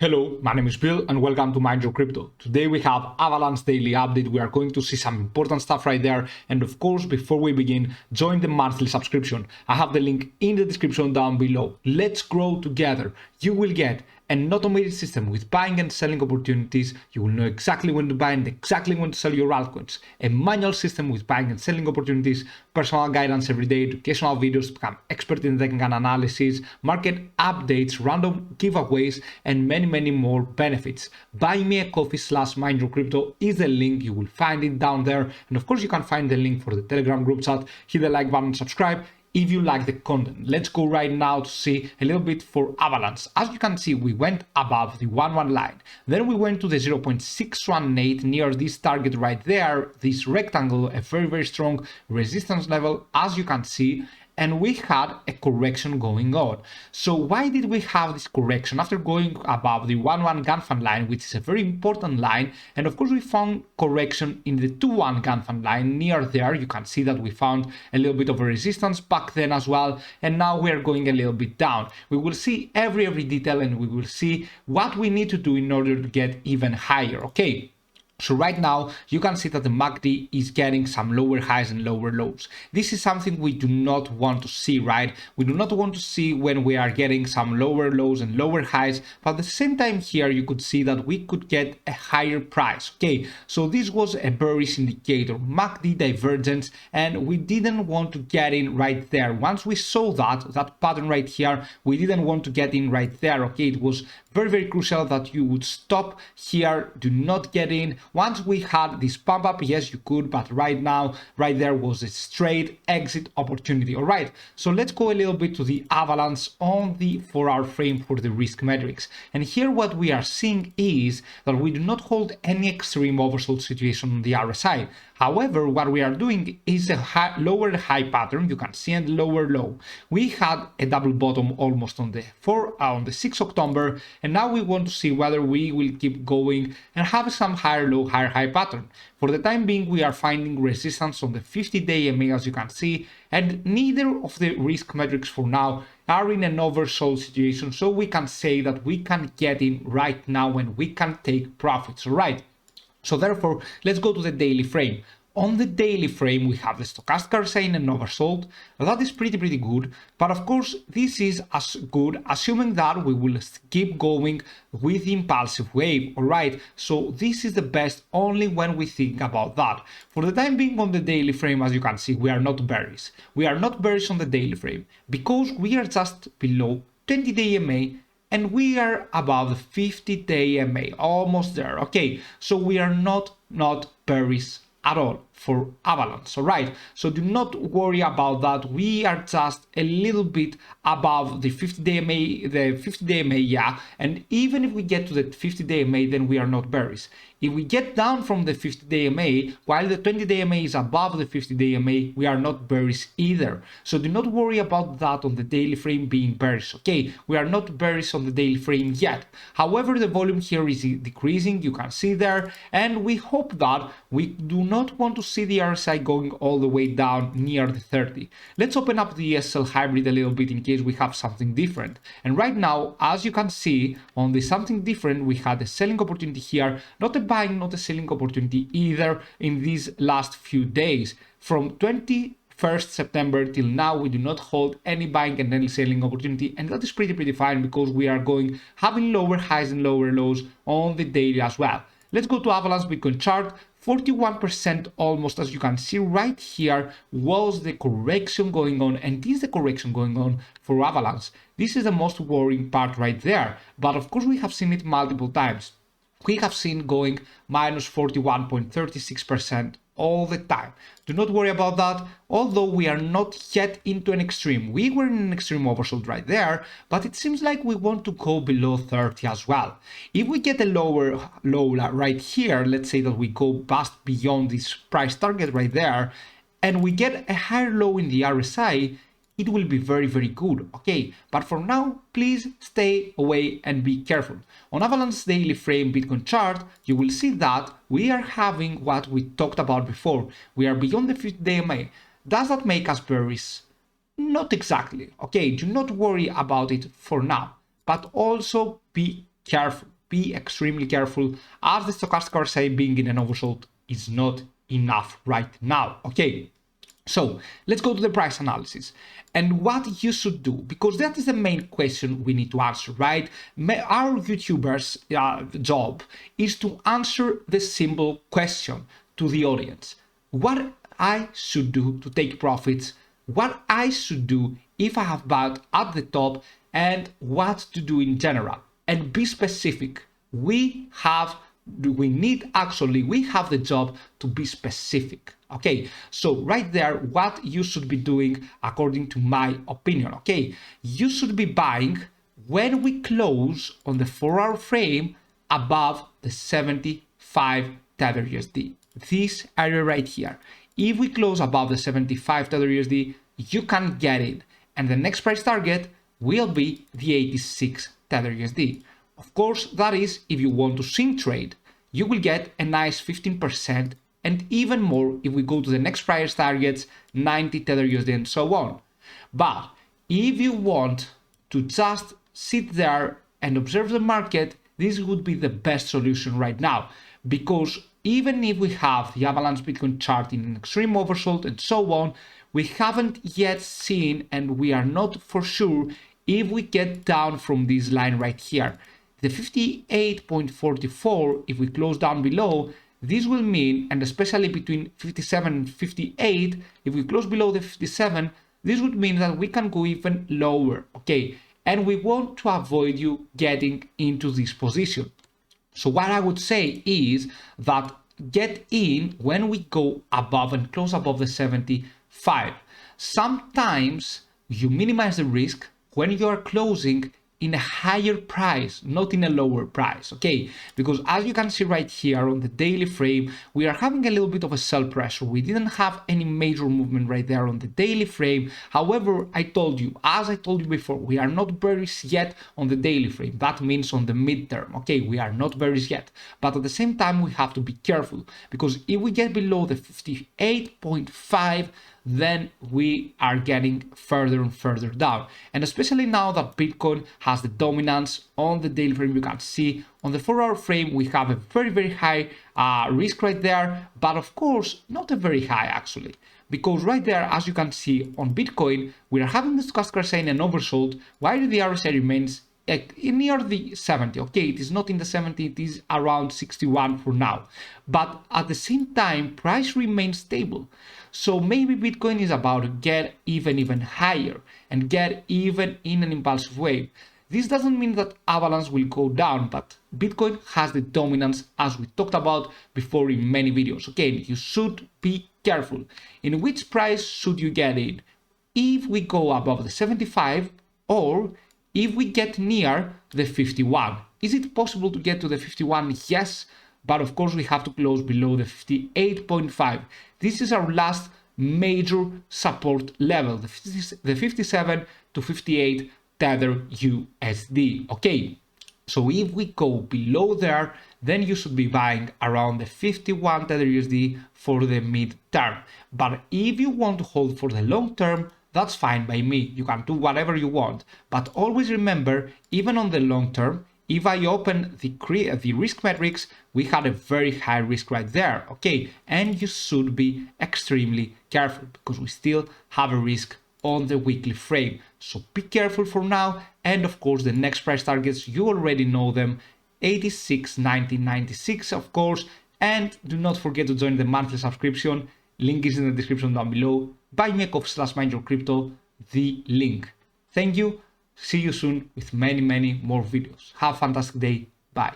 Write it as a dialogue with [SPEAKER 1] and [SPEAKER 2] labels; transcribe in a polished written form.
[SPEAKER 1] Hello, my name is Bill and welcome to Mind Your Crypto. Today we have Avalanche daily update. We are going to see some important stuff right there. And of course, before we begin, join the monthly subscription. I have the link in the description down below. Let's grow together. You will get an automated system with buying and selling opportunities. You will know exactly when to buy and exactly when to sell your altcoins. A manual system with buying and selling opportunities, personal guidance every day, educational videos to become expert in technical analysis, market updates, random giveaways, and many more benefits. Buy me a coffee / Mind Your Crypto is the link. You will find it down there. And of course, you can find the link for the Telegram group chat. Hit the like button, subscribe if you like the content. Let's go right now to see a little bit for Avalanche. As you can see, we went above the 1-1 line. Then we went to the 0.618 near this target right there, this rectangle, a very strong resistance level, as you can see. And we had a correction going on. So why did we have this correction after going above the 1-1 Ganfan line, which is a very important line? And of course, we found correction in the 2-1 Ganfan line near there. You can see that we found a little bit of a resistance back then as well. And now we are going a little bit down. We will see every detail and we will see what we need to do in order to get even higher. Okay. So right now, you can see that the MACD is getting some lower highs and lower lows. This is something we do not want to see, right? We do not want to see when we are getting some lower lows and lower highs, but at the same time here, you could see that we could get a higher price, okay? So this was a bearish indicator, MACD divergence, and we didn't want to get in right there. Once we saw that pattern right here, we didn't want to get in right there, okay? It was very crucial that you would stop here, do not get in. Once we had this pump up, yes, you could, but right now, right there was a straight exit opportunity. All right, so let's go a little bit to the Avalanche on the 4-hour frame for the risk metrics. And here what we are seeing is that we do not hold any extreme oversold situation on the RSI. However, what we are doing is a lower high pattern, you can see, and lower low. We had a double bottom almost on the 6th October, and now we want to see whether we will keep going and have some higher low, higher high pattern. For the time being, we are finding resistance on the 50-day EMA, as you can see, and neither of the risk metrics for now are in an oversold situation, so we can say that we can get in right now and we can take profits, all right? So therefore, let's go to the daily frame. On the daily frame, we have the stochastic RSI in an oversold. That is pretty good. But of course, this is as good, assuming that we will keep going with the impulsive wave. All right. So this is the best only when we think about that. For the time being on the daily frame, as you can see, we are not bearish. We are not bearish on the daily frame because we are just below 20-day EMA. And we are above the 50-day EMA, almost there. Okay, so we are not bearish at all for Avalanche, all right? So do not worry about that. We are just a little bit above the 50-day EMA, yeah. And even if we get to the 50-day EMA, then we are not bearish. If we get down from the 50-day EMA, while the 20-day EMA is above the 50-day EMA, we are not bearish either. So do not worry about that on the daily frame being bearish, okay? We are not bearish on the daily frame yet. However, the volume here is decreasing, you can see there, and we hope that we do not want to see the RSI going all the way down near the 30. Let's open up the SSL hybrid a little bit in case we have something different. And right now, as you can see, on the something different, we had a selling opportunity here, not a buying, not a selling opportunity either in these last few days. From 21st September till now, we do not hold any buying and any selling opportunity, and that is pretty fine because we are having lower highs and lower lows on the daily as well. Let's go to Avalanche Bitcoin chart. 41% almost, as you can see right here, was the correction going on, and this is the correction going on for Avalanche. This is the most worrying part right there, but of course we have seen it multiple times. We have seen going minus 41.36% all the time. Do not worry about that, although we are not yet into an extreme. We were in an extreme oversold right there, but it seems like we want to go below 30 as well. If we get a lower low right here, let's say that we go past beyond this price target right there, and we get a higher low in the RSI, it will be very good, okay? But for now, please stay away and be careful. On Avalanche daily frame Bitcoin chart, you will see that we are having what we talked about before. We are beyond the 50-day EMA. Does that make us bearish? Not exactly, okay? Do not worry about it for now, but also be careful. Be extremely careful, as the stochastics are saying being in an oversold is not enough right now. Okay, so let's go to the price analysis and what you should do, because that is the main question we need to answer, right? Our YouTubers' job is to answer the simple question to the audience: what I should do to take profits, what I should do if I have bought at the top, and what to do in general. And be specific. We have the job to be specific. Okay, so right there, what you should be doing according to my opinion. Okay, you should be buying when we close on the 4-hour frame above the 75 Tether USD. This area right here. If we close above the 75 Tether USD, you can get it, and the next price target will be the 86 Tether USD. Of course, that is if you want to swing trade. You will get a nice 15% and even more if we go to the next price targets, 90 Tether USD and so on. But if you want to just sit there and observe the market, this would be the best solution right now, because even if we have the Avalanche Bitcoin chart in an extreme oversold and so on, we haven't yet seen, and we are not for sure if we get down from this line right here. The 58.44, if we close down below, this will mean, and especially between 57 and 58, if we close below the 57, this would mean that we can go even lower, okay? And we want to avoid you getting into this position. So what I would say is that get in when we go above and close above the 75. Sometimes you minimize the risk when you are closing in a higher price, not in a lower price, okay? Because as you can see right here on the daily frame, we are having a little bit of a sell pressure. We didn't have any major movement right there on the daily frame. However, as I told you before, we are not bearish yet on the daily frame. That means on the midterm, okay? We are not bearish yet. But at the same time, we have to be careful, because if we get below the 58.5, then we are getting further and further down. And especially now that Bitcoin has the dominance on the daily frame, you can see on the 4-hour frame, we have a very, very high risk right there, but of course, not a very high actually. Because right there, as you can see on Bitcoin, we are having the stochastic saying an oversold, while the RSI remains near the 70. Okay, it is not in the 70, it is around 61 for now. But at the same time, price remains stable. So maybe Bitcoin is about to get even higher and get even in an impulsive way. This doesn't mean that Avalanche will go down, but Bitcoin has the dominance, as we talked about before in many videos. Okay, you should be careful. In which price should you get in? If we go above the 75 or if we get near the 51. Is it possible to get to the 51? Yes, but of course we have to close below the 58.5. This is our last major support level, the 57 to 58 Tether USD. Okay, so if we go below there, then you should be buying around the 51 Tether USD for the mid-term. But if you want to hold for the long term, that's fine by me. You can do whatever you want. But always remember, even on the long term, if I open the risk metrics, we had a very high risk right there, okay? And you should be extremely careful, because we still have a risk on the weekly frame. So be careful for now. And of course, the next price targets, you already know them, 86, 90, 96, of course. And do not forget to join the monthly subscription. Link is in the description down below. Buy me a coffee/mindyourcrypto, the link. Thank you. See you soon with many more videos. Have a fantastic day. Bye.